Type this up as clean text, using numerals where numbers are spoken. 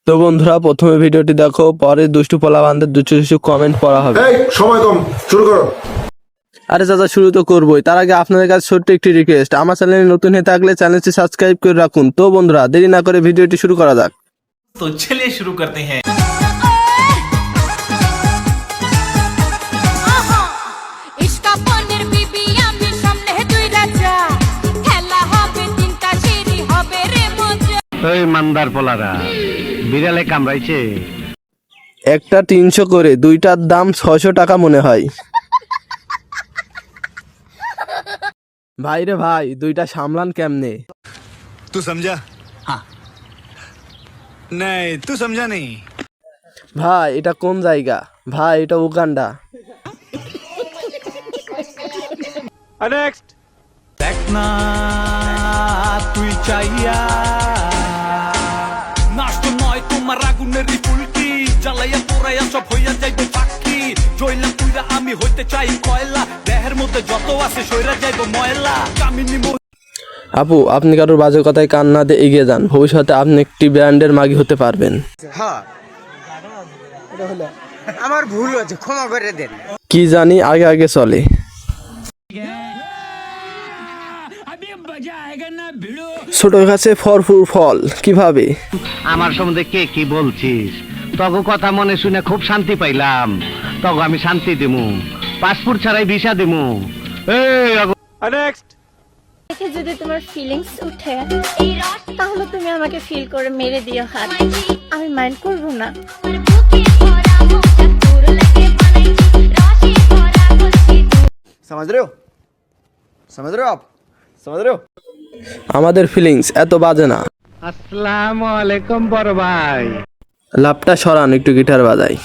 তো বন্ধুরা প্রথমে ভিডিওটি দেখো, পরে দুষ্টু পোলাপানদের দুষ্টু দুষ্টু কমেন্ট পড়া হবে। এই সময় কম, শুরু করো। আরে চাচা শুরু তো করবোই, তার আগে আপনাদের কাছে ছোট্ট একটি রিকোয়েস্ট, আমার চ্যানেলে নতুন হয়ে থাকলে চ্যানেলটি সাবস্ক্রাইব করে রাখুন। তো বন্ধুরা দেরি না করে ভিডিওটি শুরু করা যাক। तो चलिए शुरू करते हैं। ইশকা পনের বিবি আমি সামনে দুই রাজা খেলা হবে তিনটা সিঁড়ি হবে রে মজা। ওই মান্দার পোলারা বিড়ালে কামড়াইছে। একটা 300 করে, দুইটার দাম 600 টাকা মনে হয়। ভাই রে ভাই, দুইটা সামলান কেমনে? तू समझा? हाँ नहीं तू समझा नहीं। ভাই এটা কোন জায়গা? ভাই এটা উগান্ডা। দেখ না তুই চাইয়া নষ্ট নয় তোমার আগুনের ফুলকি জ্বালাইয়া পোড়াইয়া সব হইয়া যাইবে পাখি জইলা পুইরা আমি হইতে চাই কয়লা দেহের মধ্যে যত আছে সইরা যাইব ময়লা কামিনী আপু আপনি কারোর বাজে কথায় কান না দিয়ে এগিয়ে যান, ভবিষ্যতে আপনি একটি ব্র্যান্ডের মাগি হতে পারবেন। আমার ভুল হয়েছে, ক্ষমা করে দেন। কি জানি আগে আগে চলে। ছোট গাছে ফরফুর ফল কিভাবে? আমার সম্বন্ধে কে কি বলছিস? তগো কথা মনে শুনে খুব শান্তি পাইলাম। তগো আমি শান্তি দিমু, পাসপোর্ট ছাড়াই ভিসা দিমু। এই দেখে যদি তোমার ফিলিংস উঠে তাহলে তুমি আমাকে ফিল করে মেরে দিও হাত, আমি মাইন্ড করব না। समझ रहे हो? समझ रहे हो आप? समझ रहे हो? আমাদের ফিলিংস এত বাজে না। আসসালামু আলাইকুম বড় ভাই। লাভটা সরান, একটু গিটার বাজাই।